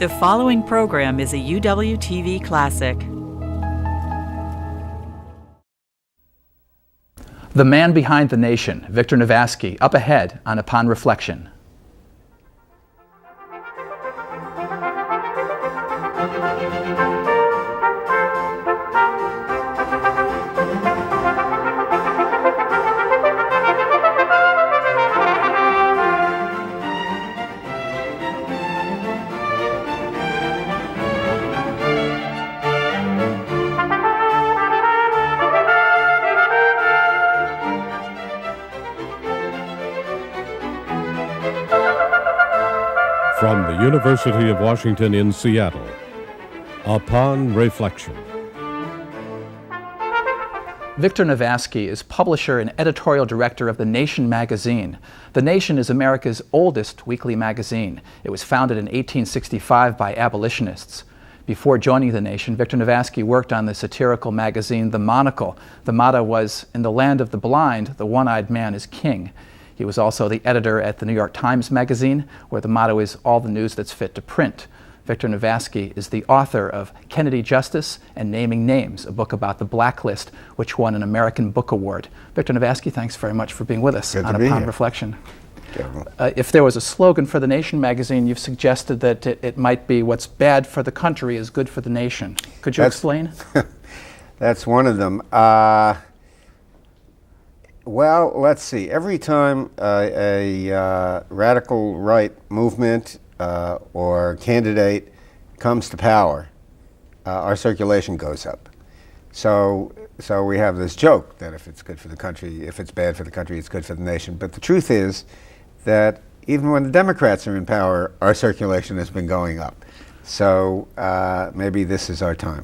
The following program is a UWTV classic. The Man Behind the Nation, Victor Navasky, up ahead on Upon Reflection. From the University of Washington in Seattle, Upon Reflection. Victor Navasky is publisher and editorial director of The Nation magazine. The Nation is America's oldest weekly magazine. It was founded in 1865 by abolitionists. Before joining The Nation, Victor Navasky worked on the satirical magazine The Monocle. The motto was, "In the land of the blind, the one-eyed man is king." He was also the editor at the New York Times magazine, where the motto is all the news that's fit to print. Victor Navasky is the author of Kennedy Justice and Naming Names, a book about the blacklist, which won an American Book Award. Victor Navasky, thanks very much for being with us on Upon Reflection. If there was a slogan for the Nation magazine, you've suggested that it might be what's bad for the country is good for the nation. Could you explain? That's one of them. Well, let's see. Every time a radical right movement or candidate comes to power, our circulation goes up. So we have this joke that if it's good for the country, if it's bad for the country, it's good for the nation. But the truth is that even when the Democrats are in power, our circulation has been going up. So maybe this is our time.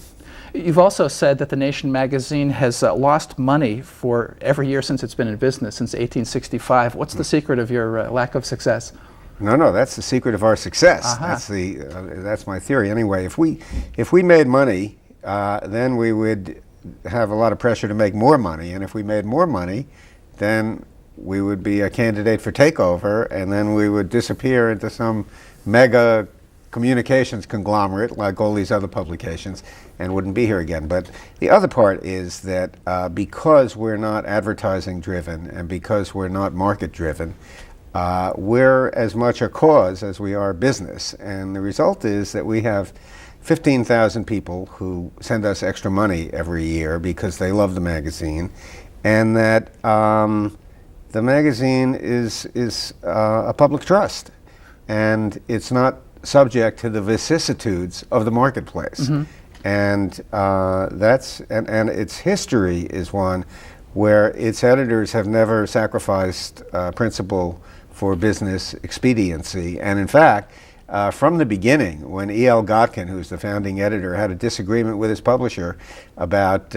You've also said that the Nation magazine has lost money for every year since it's been in business, since 1865. What's the secret of your lack of success? No, that's the secret of our success. That's my theory. Anyway, if we made money, then we would have a lot of pressure to make more money, and if we made more money, then we would be a candidate for takeover, and then we would disappear into some mega communications conglomerate like all these other publications and wouldn't be here again. But the other part is that because we're not advertising driven and because we're not market driven, we're as much a cause as we are business. And the result is that we have 15,000 people who send us extra money every year because they love the magazine, and that the magazine is a public trust, and it's not subject to the vicissitudes of the marketplace. Mm-hmm. And and its history is one where its editors have never sacrificed principle for business expediency. And in fact, from the beginning, when E.L. Gotkin, who's the founding editor, had a disagreement with his publisher about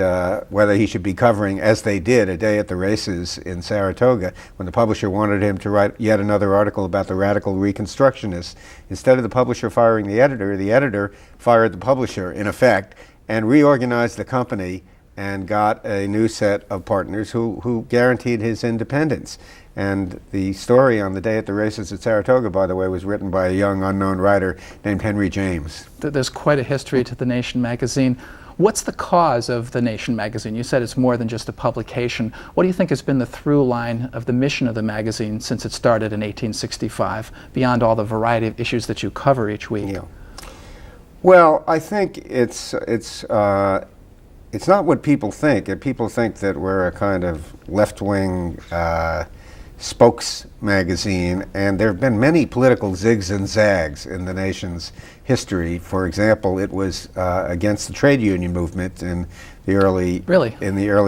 whether he should be covering, as they did, a day at the races in Saratoga, when the publisher wanted him to write yet another article about the radical Reconstructionists, instead of the publisher firing the editor fired the publisher, in effect, and reorganized the company and got a new set of partners who guaranteed his independence. And the story on the day at the races at Saratoga, by the way, was written by a young unknown writer named Henry James. There's quite a history to the Nation magazine. What's the cause of the Nation magazine? You said it's more than just a publication. What do you think has been the through line of the mission of the magazine since it started in 1865, beyond all the variety of issues that you cover each week? Yeah. Well, I think it's not what people think. People think that we're a kind of left-wing spokes magazine, and there have been many political zigs and zags in the Nation's history. For example, it was against the trade union movement in the early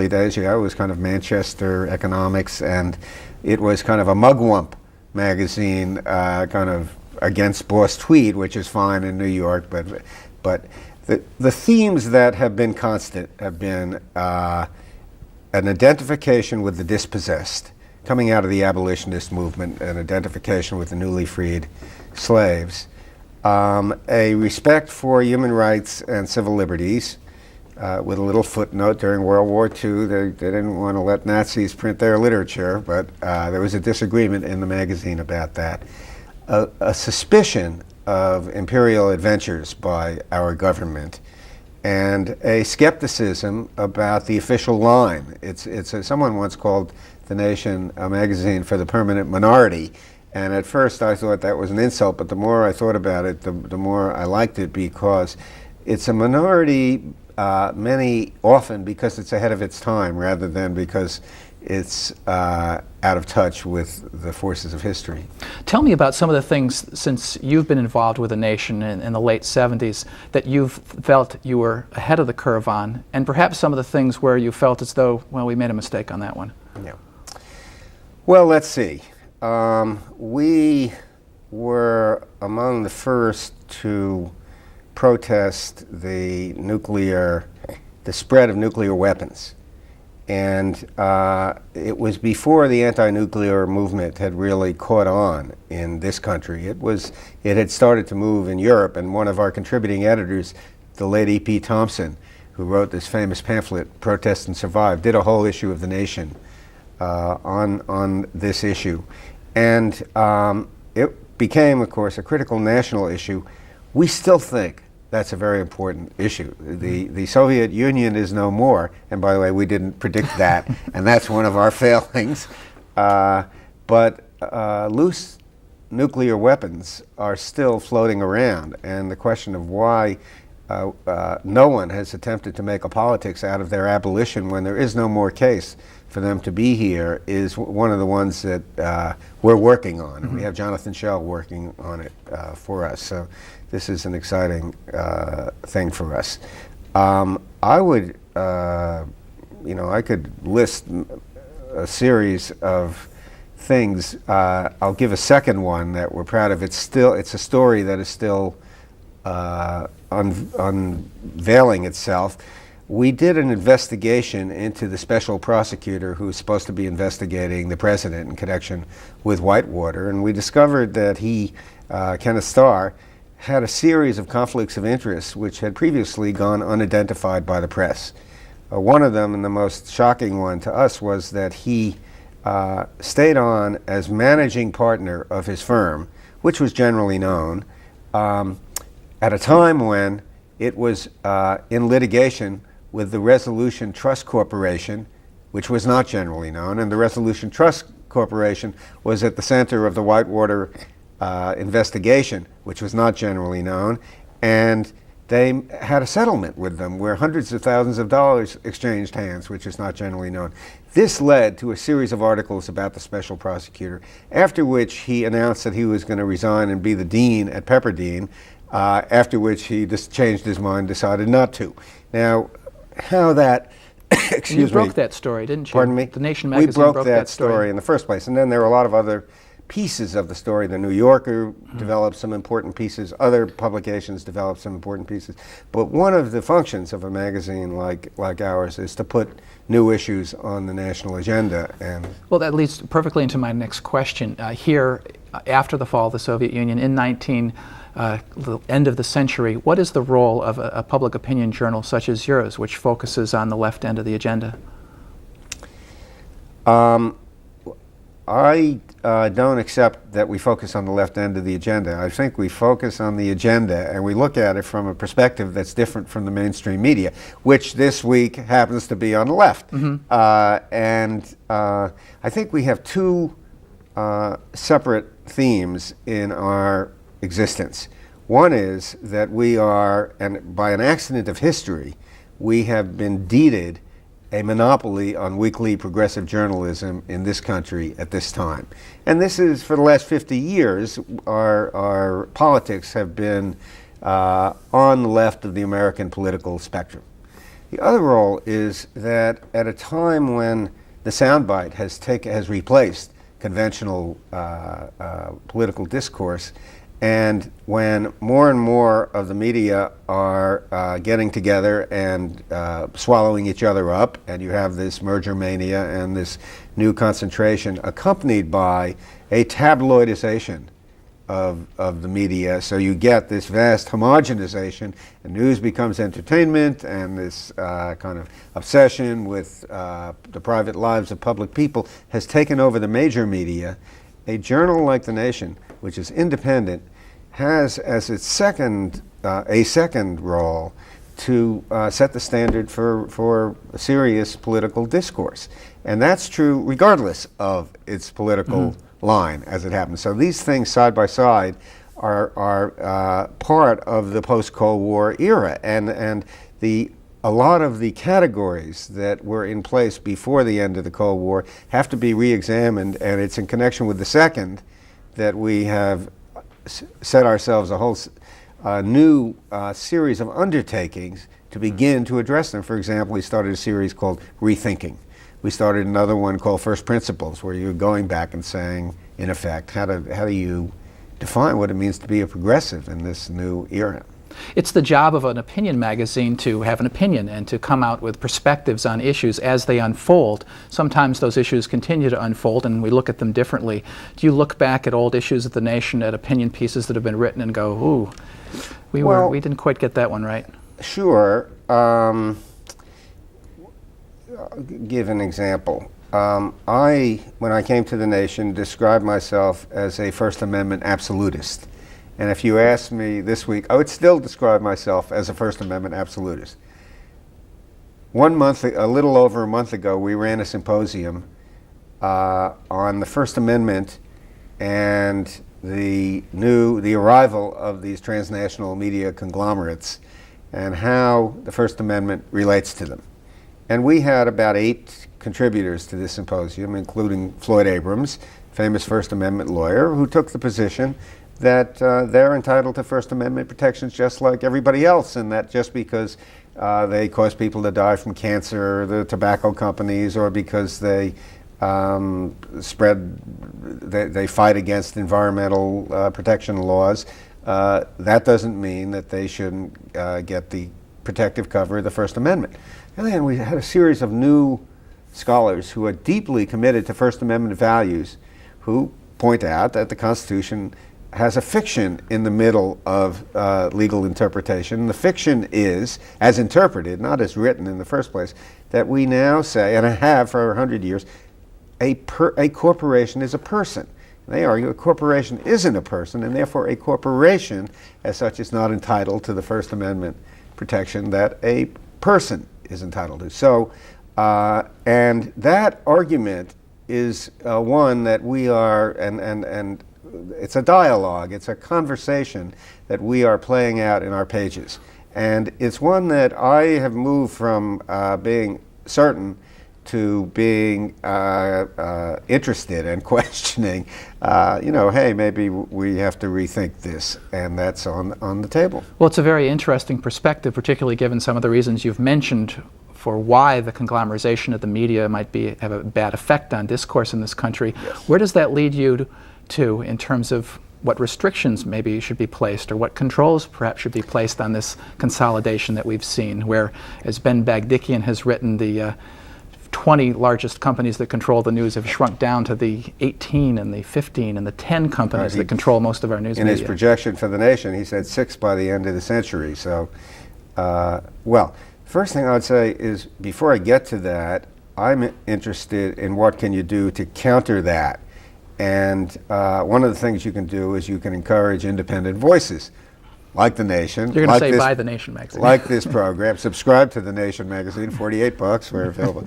days. Yeah, it was kind of Manchester economics, and it was kind of a mugwump magazine, kind of against Boss Tweed, which is fine in New York, but the themes that have been constant have been an identification with the dispossessed, coming out of the abolitionist movement, an identification with the newly freed slaves, a respect for human rights and civil liberties, with a little footnote. During World War II, they didn't want to let Nazis print their literature, but there was a disagreement in the magazine about that. A suspicion of imperial adventures by our government and a skepticism about the official line. Someone once called The Nation a magazine for the permanent minority, and at first I thought that was an insult, but the more I thought about it, the more I liked it, because it's a minority often because it's ahead of its time rather than because it's out of touch with the forces of history. Tell me about some of the things, since you've been involved with The Nation in the late 70s, that you've felt you were ahead of the curve on, and perhaps some of the things where you felt as though, well, we made a mistake on that one. Yeah. Well, let's see. We were among the first to protest the spread of nuclear weapons. And it was before the anti-nuclear movement had really caught on in this country. It had started to move in Europe, and one of our contributing editors, the late E.P. Thompson, who wrote this famous pamphlet, Protest and Survive, did a whole issue of The Nation on this issue. And it became, of course, a critical national issue. We still think that's a very important issue. The Soviet Union is no more, and by the way, we didn't predict that, and that's one of our failings. But loose nuclear weapons are still floating around, and the question of why no one has attempted to make a politics out of their abolition when there is no more case for them to be here is one of the ones that we're working on. And we have Jonathan Schell working on it for us. So this is an exciting thing for us. I would, I could list a series of things. I'll give a second one that we're proud of. It's a story that is still unveiling itself. We did an investigation into the special prosecutor who was supposed to be investigating the president in connection with Whitewater, and we discovered that he, Kenneth Starr, had a series of conflicts of interest which had previously gone unidentified by the press. One of them, and the most shocking one to us, was that he stayed on as managing partner of his firm, which was generally known, at a time when it was in litigation with the Resolution Trust Corporation, which was not generally known, and the Resolution Trust Corporation was at the center of the Whitewater investigation, which was not generally known, and they had a settlement with them where hundreds of thousands of dollars exchanged hands, which is not generally known. This led to a series of articles about the special prosecutor, after which he announced that he was going to resign and be the dean at Pepperdine, after which he just changed his mind, decided not to. Now, how that, excuse me. You broke that story, didn't you? Pardon me? The Nation magazine We broke that story in the first place, and then there were a lot of other pieces of the story. The New Yorker developed some important pieces, other publications developed some important pieces. But one of the functions of a magazine like ours is to put new issues on the national agenda. And well, that leads perfectly into my next question. Here, after the fall of the Soviet Union, in the end of the century, what is the role of a public opinion journal such as yours, which focuses on the left end of the agenda? I don't accept that we focus on the left end of the agenda. I think we focus on the agenda and we look at it from a perspective that's different from the mainstream media, which this week happens to be on the left. And I think we have two separate themes in our existence. One is that we are, and by an accident of history, we have been deeded a monopoly on weekly progressive journalism in this country at this time. And this is, for the last 50 years, our politics have been on the left of the American political spectrum. The other role is that at a time when the soundbite has replaced conventional political discourse, and when more and more of the media are getting together and swallowing each other up, and you have this merger mania and this new concentration accompanied by a tabloidization of the media, so you get this vast homogenization, and news becomes entertainment, and this kind of obsession with the private lives of public people has taken over the major media. A journal like The Nation, which is independent, has as its a second role to set the standard for serious political discourse. And that's true regardless of its political line as it happens. So these things side by side are part of the post-Cold War era. And a lot of the categories that were in place before the end of the Cold War have to be re-examined, and it's in connection with the second that we have set ourselves a whole new series of undertakings to begin to address them. For example, we started a series called Rethinking. We started another one called First Principles, where you're going back and saying, in effect, how do you define what it means to be a progressive in this new era? It's the job of an opinion magazine to have an opinion and to come out with perspectives on issues as they unfold. Sometimes those issues continue to unfold and we look at them differently. Do you look back at old issues of the nation, at opinion pieces that have been written and go, ooh, we didn't quite get that one right? Sure. I'll give an example. When I came to the Nation, described myself as a First Amendment absolutist. And if you ask me this week, I would still describe myself as a First Amendment absolutist. A little over a month ago, we ran a symposium on the First Amendment and the arrival of these transnational media conglomerates and how the First Amendment relates to them. And we had about 8 contributors to this symposium, including Floyd Abrams, famous First Amendment lawyer, who took the position that they're entitled to First Amendment protections just like everybody else, and that just because they cause people to die from cancer, the tobacco companies, or because they they fight against environmental protection laws, that doesn't mean that they shouldn't get the protective cover of the First Amendment. And then we had a series of new scholars who are deeply committed to First Amendment values, who point out that the Constitution has a fiction in the middle of legal interpretation. The fiction is, as interpreted, not as written in the first place, that we now say, and I have for 100 years, a corporation is a person. They argue a corporation isn't a person, and therefore a corporation, as such, is not entitled to the First Amendment protection that a person is entitled to. So, and that argument is one that we are, and it's a dialogue, it's a conversation that we are playing out in our pages. And it's one that I have moved from being certain to being interested and questioning, hey, maybe we have to rethink this, and that's on the table. Well, it's a very interesting perspective, particularly given some of the reasons you've mentioned for why the conglomerization of the media might have a bad effect on discourse in this country. Yes. Where does that lead you to in terms of what restrictions maybe should be placed, or what controls perhaps should be placed on this consolidation that we've seen, where, as Ben Bagdikian has written, the 20 largest companies that control the news have shrunk down to the 18 and the 15 and the 10 companies that control most of our news media. In his projection for the nation, he said 6 by the end of the century. So, well, first thing I would say is, before I get to that, I'm interested in what can you do to counter that. And one of the things you can do is you can encourage independent voices, like The Nation. You're going to say buy The Nation magazine. Like this program. Subscribe to The Nation magazine, $48, we're available.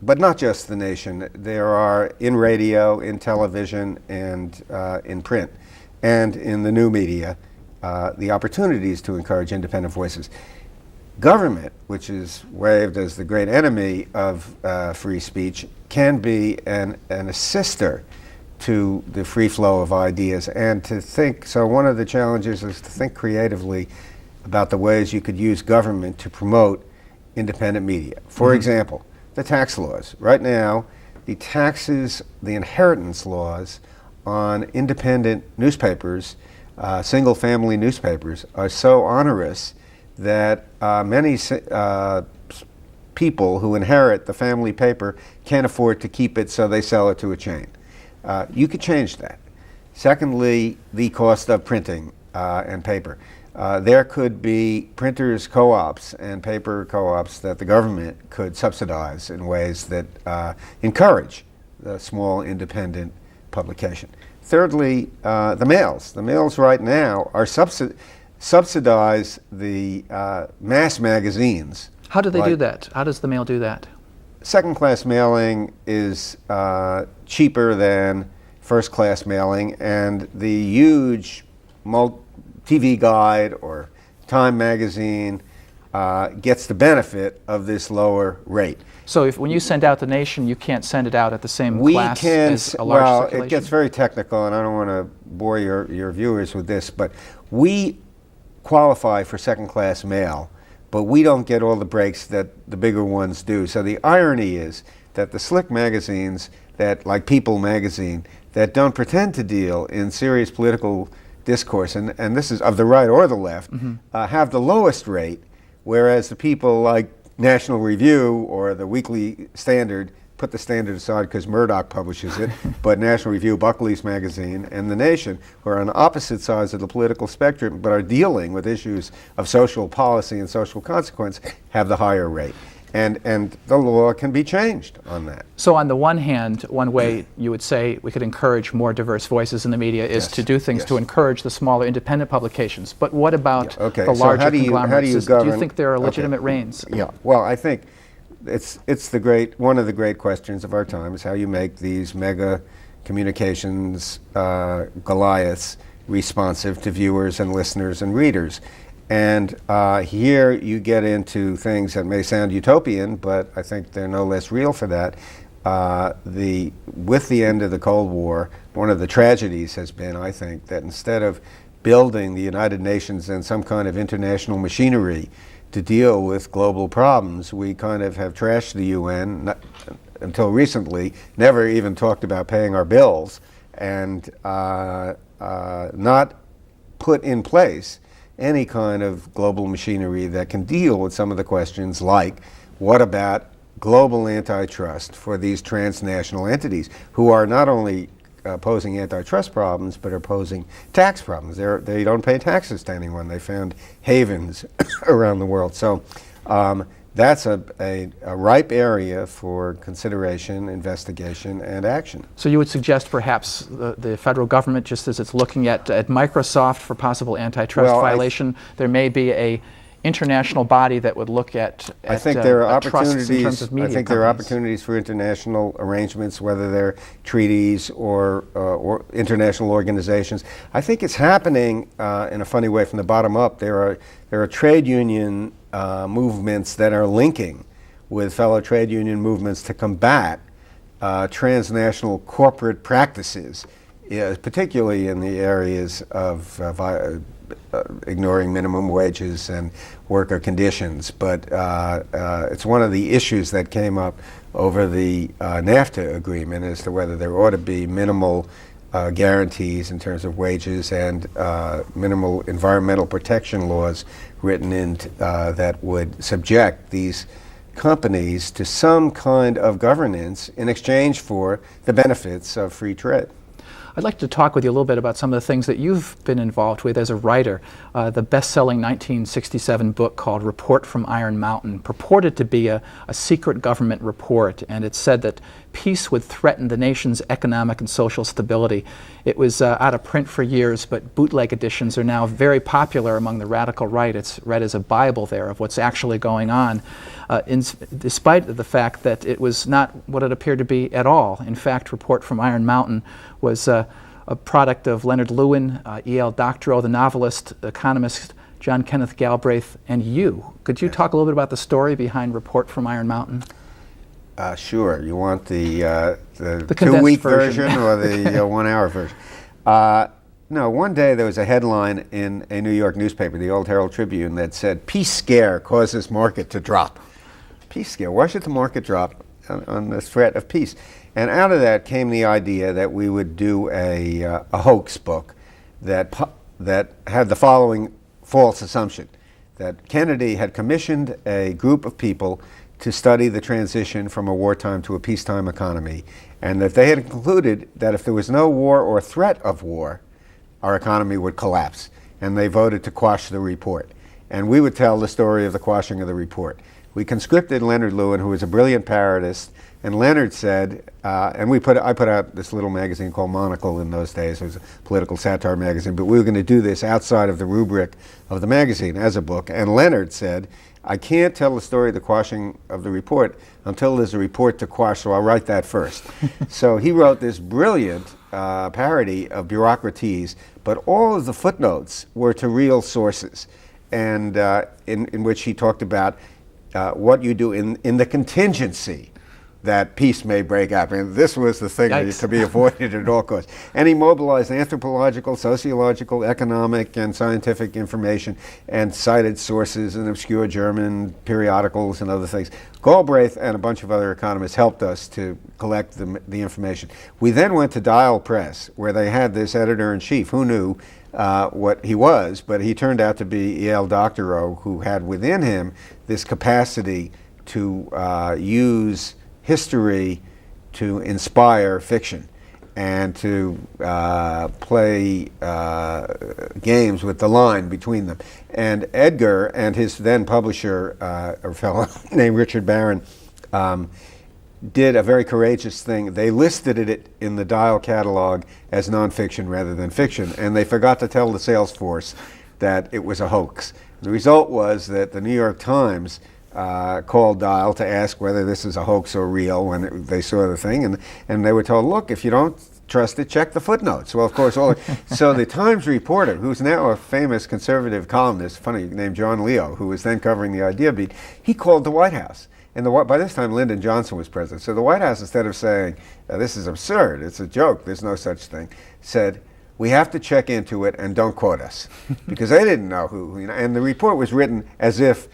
But not just The Nation. There are in radio, in television, and in print, and in the new media, the opportunities to encourage independent voices. Government, which is waived as the great enemy of free speech, can be an assister to the free flow of ideas and to think. So one of the challenges is to think creatively about the ways you could use government to promote independent media. For example, the tax laws. Right now, the taxes, the inheritance laws on independent newspapers, single-family newspapers, are so onerous that many people who inherit the family paper can't afford to keep it, so they sell it to a chain. You could change that. Secondly, the cost of printing and paper. There could be printers co-ops and paper co-ops that the government could subsidize in ways that encourage the small independent publication. thirdly, the mails. The mails right now are subsidize the mass magazines. How do they do that? How does the mail do that? Second-class mailing is cheaper than first-class mailing, and the huge TV Guide or Time magazine gets the benefit of this lower rate. So when you send out the Nation, you can't send it out at the same We class can, as a large well, circulation? it gets very technical, and I don't want to bore your viewers with this, but we qualify for second-class mail, but we don't get all the breaks that the bigger ones do. So the irony is that the slick magazines, that like People magazine, that don't pretend to deal in serious political discourse, and this is of the right or the left, have the lowest rate, whereas the people like National Review or the Weekly Standard, put the Standard aside because Murdoch publishes it, but National Review, Buckley's magazine, and The Nation, who are on opposite sides of the political spectrum but are dealing with issues of social policy and social consequence, have the higher rate. And the law can be changed on that. So on the one hand, one way you would say we could encourage more diverse voices in the media is to do things to encourge the smaller independent publications. But what about the larger conglomerates? Do you think there are legitimate reins? Yeah, well, I think it's one of the great questions of our time is how you make these mega communications Goliaths responsive to viewers and listeners and readers. And here you get into things that may sound utopian, but I think they're no less real for that. With the end of the Cold War, one of the tragedies has been, I think, that instead of building the United Nations and some kind of international machinery to deal with global problems, we kind of have trashed the UN, until recently, never even talked about paying our bills, and not put in place any kind of global machinery that can deal with some of the questions like, what about global antitrust for these transnational entities who are not only posing antitrust problems, but are posing tax problems. They don't pay taxes to anyone. They found havens around the world. So that's a ripe area for consideration, investigation, and action. So you would suggest perhaps the federal government, just as it's looking at Microsoft for possible antitrust violation, there may be a international body that would look at I think there are opportunities. In terms of media I think companies. there are opportunities for international arrangements, whether they're treaties or international organizations. I think it's happening in a funny way from the bottom up. There are trade union movements that are linking with fellow trade union movements to combat transnational corporate practices, particularly in the areas of ignoring minimum wages and worker conditions. But it's one of the issues that came up over the NAFTA agreement as to whether there ought to be minimal guarantees in terms of wages and minimal environmental protection laws written in that would subject these companies to some kind of governance in exchange for the benefits of free trade. I'd like to talk with you a little bit about some of the things that you've been involved with as a writer. The best-selling 1967 book called Report from Iron Mountain purported to be a secret government report, and it said that peace would threaten the nation's economic and social stability. It was out of print for years, but bootleg editions are now very popular among the radical right. It's read as a Bible there of what's actually going on, despite the fact that it was not what it appeared to be at all. In fact, Report from Iron Mountain was a product of Leonard Lewin, E.L. Doctorow, the novelist, economist John Kenneth Galbraith, and you. Could you talk a little bit about the story behind Report from Iron Mountain? Sure. You want the condensed 2-week version or the 1 hour version? No, one day there was a headline in a New York newspaper, the Old Herald Tribune, that said, "Peace scare causes market to drop." Peace scare. Why should the market drop on the threat of peace? And out of that came the idea that we would do a hoax book that had the following false assumption, that Kennedy had commissioned a group of people to study the transition from a wartime to a peacetime economy, and that they had concluded that if there was no war or threat of war, our economy would collapse. And they voted to quash the report. And we would tell the story of the quashing of the report. We conscripted Leonard Lewin, who was a brilliant parodist, And Leonard said, and I put out this little magazine called Monocle in those days. It was a political satire magazine, but we were going to do this outside of the rubric of the magazine as a book. And Leonard said, I can't tell the story of the quashing of the report until there's a report to quash, so I'll write that first. So he wrote this brilliant parody of bureaucraties, but all of the footnotes were to real sources, and in which he talked about what you do in the contingency that peace may break out. And this was the thing to be avoided at all costs. And he mobilized anthropological, sociological, economic, and scientific information and cited sources in obscure German periodicals and other things. Galbraith and a bunch of other economists helped us to collect the information. We then went to Dial Press, where they had this editor-in-chief who knew what he was, but he turned out to be Yale Doctorow, who had within him this capacity to use history to inspire fiction and to play games with the line between them. And Edgar and his then publisher, a fellow named Richard Barron, did a very courageous thing. They listed it in the Dial catalog as nonfiction rather than fiction, and they forgot to tell the sales force that it was a hoax. The result was that the New York Times called Dial to ask whether this is a hoax or real when they saw the thing, and they were told, look, if you don't trust it, check the footnotes. Well, of course, so the Times reporter, who's now a famous conservative columnist, funny, named John Leo, who was then covering the Idea Beat, he called the White House. And by this time, Lyndon Johnson was president. So the White House, instead of saying, this is absurd, it's a joke, there's no such thing, said, we have to check into it and don't quote us. Because they didn't know who, and the report was written as if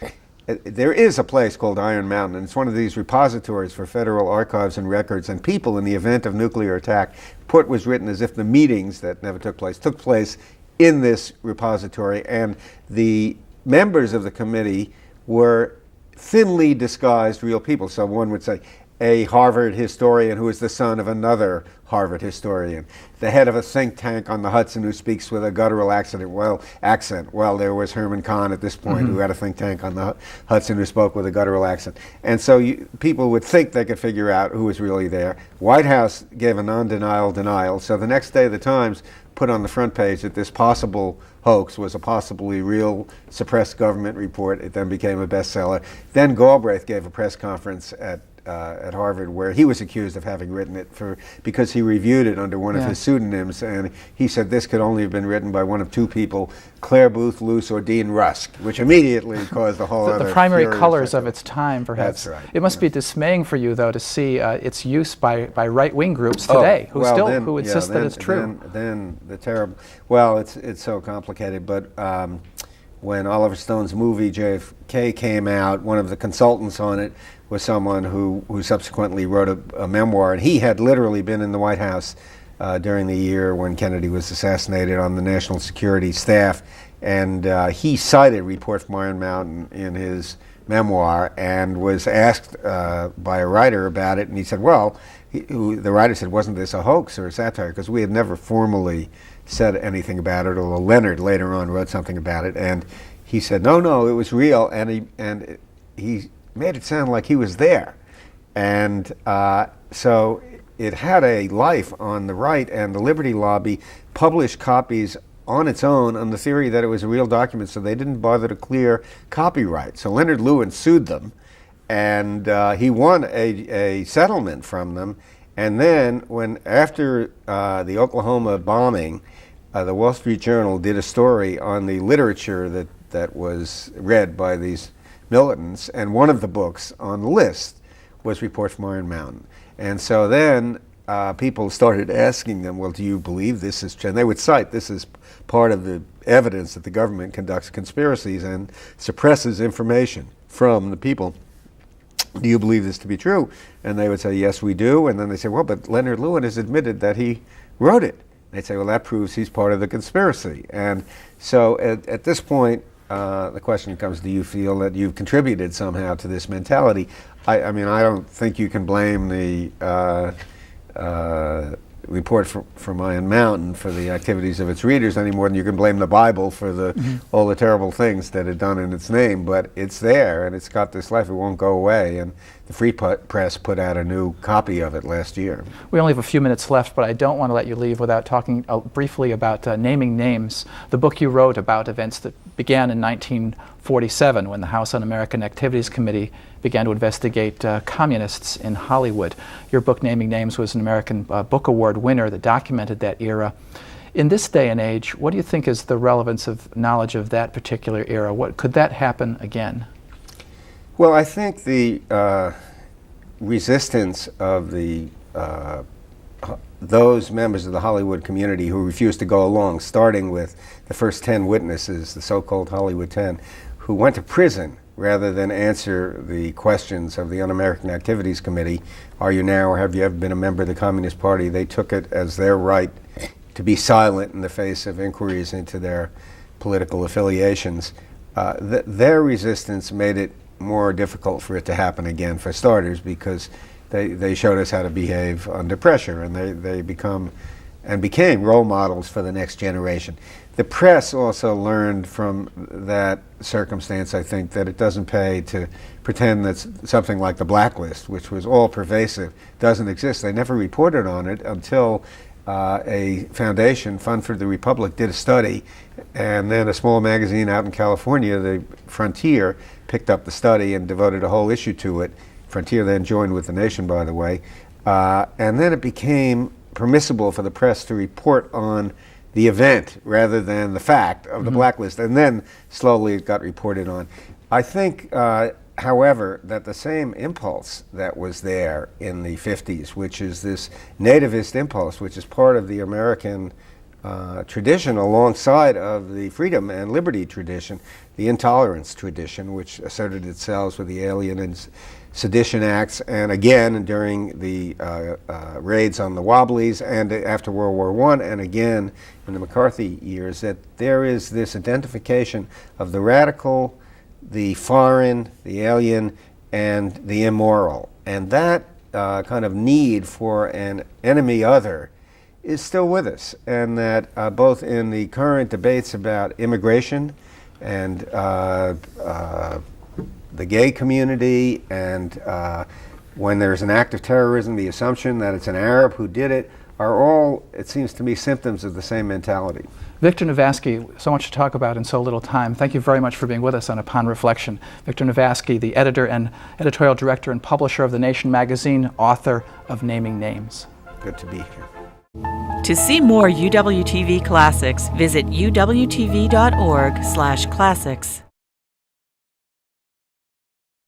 there is a place called Iron Mountain, and it's one of these repositories for federal archives and records and people in the event of nuclear attack. Report was written as if the meetings that never took place in this repository, and the members of the committee were thinly disguised real people. So one would say, a Harvard historian who is the son of another Harvard historian, the head of a think tank on the Hudson who speaks with a guttural accent. Well, there was Herman Kahn at this point who had a think tank on the Hudson who spoke with a guttural accent. And so people would think they could figure out who was really there. White House gave a non-denial denial. So the next day the Times put on the front page that this possible hoax was a possibly real suppressed government report. It then became a bestseller. Then Galbraith gave a press conference at Harvard, where he was accused of having written it because he reviewed it under one of his pseudonyms, and he said this could only have been written by one of two people, Claire Booth Luce or Dean Rusk, which immediately caused the whole the primary colors of its time, perhaps. That's right. It must be dismaying for you, though, to see its use by right-wing groups today, who insist that it's true. Then the terrible. Well, it's so complicated, but when Oliver Stone's movie JFK came out, one of the consultants on it was someone who subsequently wrote a memoir, and he had literally been in the White House during the year when Kennedy was assassinated on the national security staff, and he cited Report from Iron Mountain in his memoir and was asked by a writer about it, and he said, well, the writer said, wasn't this a hoax or a satire? Because we had never formally said anything about it, although Leonard later on wrote something about it, and he said, no, it was real, and he made it sound like he was there. And so it had a life on the right, and the Liberty Lobby published copies on its own on the theory that it was a real document, so they didn't bother to clear copyright. So Leonard Lewin sued them, and he won a settlement from them. And then after the Oklahoma bombing, the Wall Street Journal did a story on the literature that was read by these militants, and one of the books on the list was Report from Iron Mountain. And so then people started asking them, well, do you believe this is true? And they would cite, this is part of the evidence that the government conducts conspiracies and suppresses information from the people. Do you believe this to be true? And they would say, yes, we do. And then they say, well, but Leonard Lewin has admitted that he wrote it. They'd say, well, that proves he's part of the conspiracy. And so at this point, the question comes, do you feel that you've contributed somehow to this mentality? I mean, I don't think you can blame the Report from Iron Mountain for the activities of its readers any more than you can blame the Bible for all the terrible things that it done in its name. But it's there, and it's got this life. It won't go away. And the Free Press put out a new copy of it last year. We only have a few minutes left, but I don't want to let you leave without talking briefly about Naming Names, the book you wrote about events that began in 1947 when the House Un-American Activities Committee began to investigate communists in Hollywood. Your book, Naming Names, was an American Book Award winner that documented that era. In this day and age, what do you think is the relevance of knowledge of that particular era? Could that happen again? Well, I think the resistance of those members of the Hollywood community who refused to go along, starting with the first 10 witnesses, the so-called Hollywood 10, who went to prison rather than answer the questions of the Un-American Activities Committee, are you now or have you ever been a member of the Communist Party? They took it as their right to be silent in the face of inquiries into their political affiliations. Their resistance made it more difficult for it to happen again, for starters, because they showed us how to behave under pressure, and they became role models for the next generation. The press also learned from that circumstance, I think, that it doesn't pay to pretend that something like the blacklist, which was all pervasive, doesn't exist. They never reported on it until a foundation, Fund for the Republic, did a study, and then a small magazine out in California, the Frontier, picked up the study and devoted a whole issue to it. Frontier then joined with The Nation, by the way. And then it became permissible for the press to report on the event rather than the fact of the blacklist, and then slowly it got reported on. I think, however, that the same impulse that was there in the 50s, which is this nativist impulse, which is part of the American tradition alongside of the freedom and liberty tradition, the intolerance tradition, which asserted itself with the Alien and Sedition Acts, and again during the raids on the Wobblies and after World War I, and again in the McCarthy years, that there is this identification of the radical, the foreign, the alien, and the immoral. And that kind of need for an enemy other is still with us, and that both in the current debates about immigration and the gay community, and when there's an act of terrorism, the assumption that it's an Arab who did it, are all, it seems to me, symptoms of the same mentality. Victor Navasky, so much to talk about in so little time. Thank you very much for being with us on Upon Reflection. Victor Navasky, the editor and editorial director and publisher of The Nation magazine, author of Naming Names. Good to be here. To see more UWTV classics, visit uwtv.org/classics.